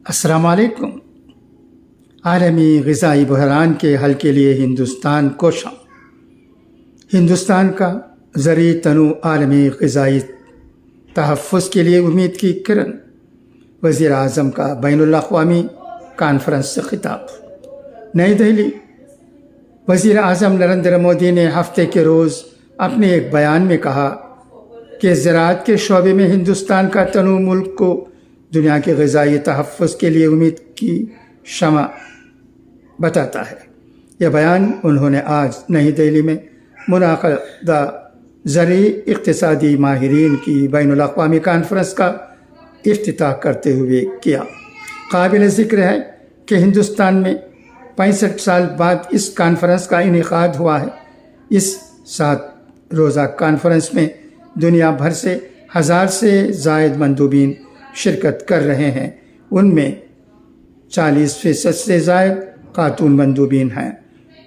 السلام علیکم۔ عالمی غذائی بحران کے حل کے لیے ہندوستان کوشاں۔ ہندوستان کا زرعی تنوع عالمی غذائی تحفظ کے لیے امید کی کرن۔ وزیر اعظم کا بین الاقوامی کانفرنس سے خطاب۔ نئی دہلی۔ وزیر اعظم نریندر مودی نے ہفتے کے روز اپنے ایک بیان میں کہا کہ زراعت کے شعبے میں ہندوستان کا تنوع ملک کو دنیا کے غذائی تحفظ کے لیے امید کی شمع بتاتا ہے۔ یہ بیان انہوں نے آج نئی دہلی میں منعقدہ زرعی اقتصادی ماہرین کی بین الاقوامی کانفرنس کا افتتاح کرتے ہوئے کیا۔ قابل ذکر ہے کہ ہندوستان میں 65 سال بعد اس کانفرنس کا انعقاد ہوا ہے۔ اس 7 روزہ کانفرنس میں دنیا بھر سے 1000 سے زائد مندوبین شرکت کر رہے ہیں۔ ان میں 40% سے زائد خاتون مندوبین ہیں۔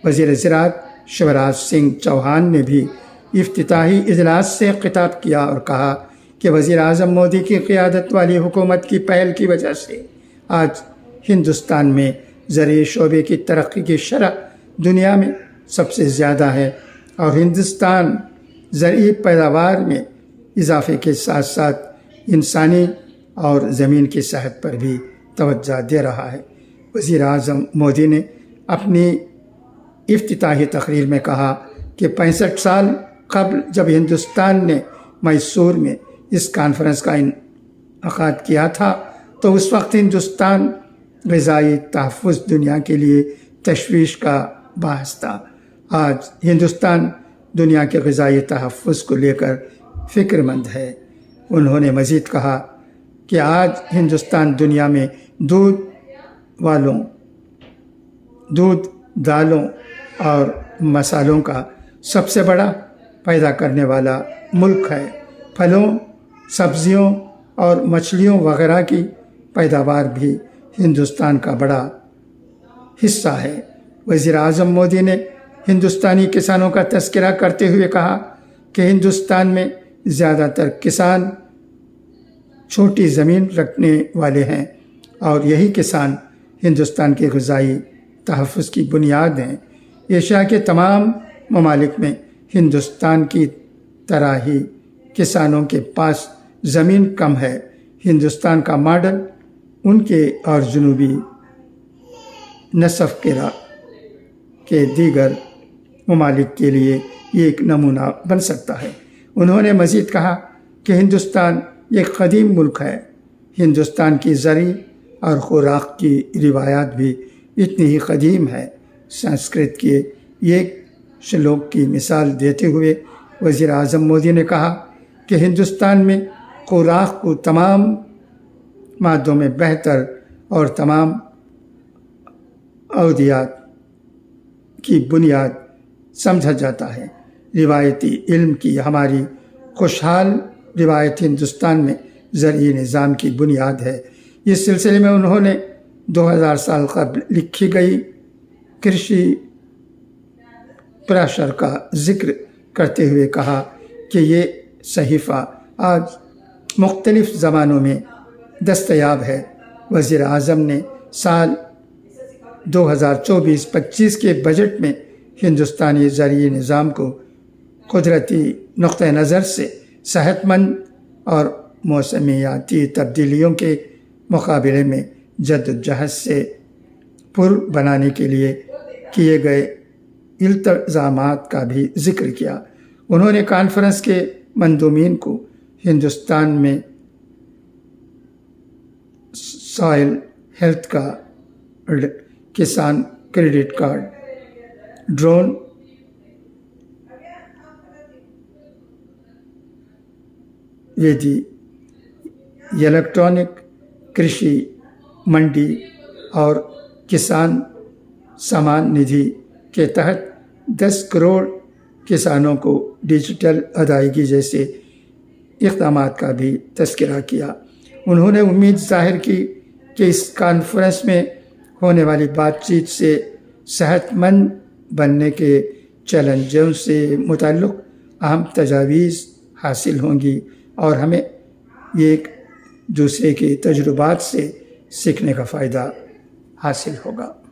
وزیر زراعت شیوراج سنگھ چوہان نے بھی افتتاحی اجلاس سے خطاب کیا اور کہا کہ وزیر اعظم مودی کی قیادت والی حکومت کی پہل کی وجہ سے آج ہندوستان میں زرعی شعبے کی ترقی کی شرح دنیا میں سب سے زیادہ ہے اور ہندوستان زرعی پیداوار میں اضافے کے ساتھ ساتھ انسانی اور زمین کی صحت پر بھی توجہ دے رہا ہے۔ وزیر اعظم مودی نے اپنی افتتاحی تقریر میں کہا کہ 65 سال قبل جب ہندوستان نے میسور میں اس کانفرنس کا انعقاد کیا تھا تو اس وقت ہندوستان غذائی تحفظ دنیا کے لیے تشویش کا باعث تھا۔ آج ہندوستان دنیا کے غذائی تحفظ کو لے کر فکر مند ہے۔ انہوں نے مزید کہا کہ آج ہندوستان دنیا میں دودھ، دالوں اور مسالوں کا سب سے بڑا پیدا کرنے والا ملک ہے۔ پھلوں، سبزیوں اور مچھلیوں وغیرہ کی پیداوار بھی ہندوستان کا بڑا حصہ ہے۔ وزیر اعظم مودی نے ہندوستانی کسانوں کا تذکرہ کرتے ہوئے کہا کہ ہندوستان میں زیادہ تر کسان چھوٹی زمین رکھنے والے ہیں اور یہی کسان ہندوستان کے غذائی تحفظ کی بنیاد ہیں۔ ایشیا کے تمام ممالک میں ہندوستان کی طرح ہی کسانوں کے پاس زمین کم ہے۔ ہندوستان کا ماڈل ان کے اور جنوبی نصف کے دیگر ممالک کے لیے یہ ایک نمونہ بن سکتا ہے۔ انہوں نے مزید کہا کہ ہندوستان ایک قدیم ملک ہے۔ ہندوستان کی زرعی اور خوراک کی روایات بھی اتنی ہی قدیم ہے۔ سنسکرت کے ایک شلوک کی مثال دیتے ہوئے وزیر اعظم مودی نے کہا کہ ہندوستان میں خوراک کو تمام مادوں میں بہتر اور تمام ادویات کی بنیاد سمجھا جاتا ہے۔ روایتی علم کی ہماری خوشحال روایت ہندوستان میں زرعی نظام کی بنیاد ہے۔ اس سلسلے میں انہوں نے 2000 سال قبل لکھی گئی کرشی پراشر کا ذکر کرتے ہوئے کہا کہ یہ صحیفہ آج مختلف زبانوں میں دستیاب ہے۔ وزیر اعظم نے سال 2024-25 کے بجٹ میں ہندوستانی زرعی نظام کو قدرتی نقطہ نظر سے صحت مند اور موسمیاتی تبدیلیوں کے مقابلے میں جدوجہد سے پر بنانے کے لیے کیے گئے التزامات کا بھی ذکر کیا۔ انہوں نے کانفرنس کے مندوبین کو ہندوستان میں سوائل ہیلتھ کارڈ، کسان کریڈٹ کارڈ، ڈرون ویدی، الیکٹرانک کرشی منڈی اور کسان سامان ندھی کے تحت 10 کروڑ کسانوں کو ڈیجیٹل ادائیگی جیسے اقدامات کا بھی تذکرہ کیا۔ انہوں نے امید ظاہر کی کہ اس کانفرنس میں ہونے والی بات چیت سے صحت مند بننے کے چیلنجوں سے متعلق اہم تجاویز حاصل ہوں گی اور ہمیں ایک دوسرے کے تجربات سے سیکھنے کا فائدہ حاصل ہوگا۔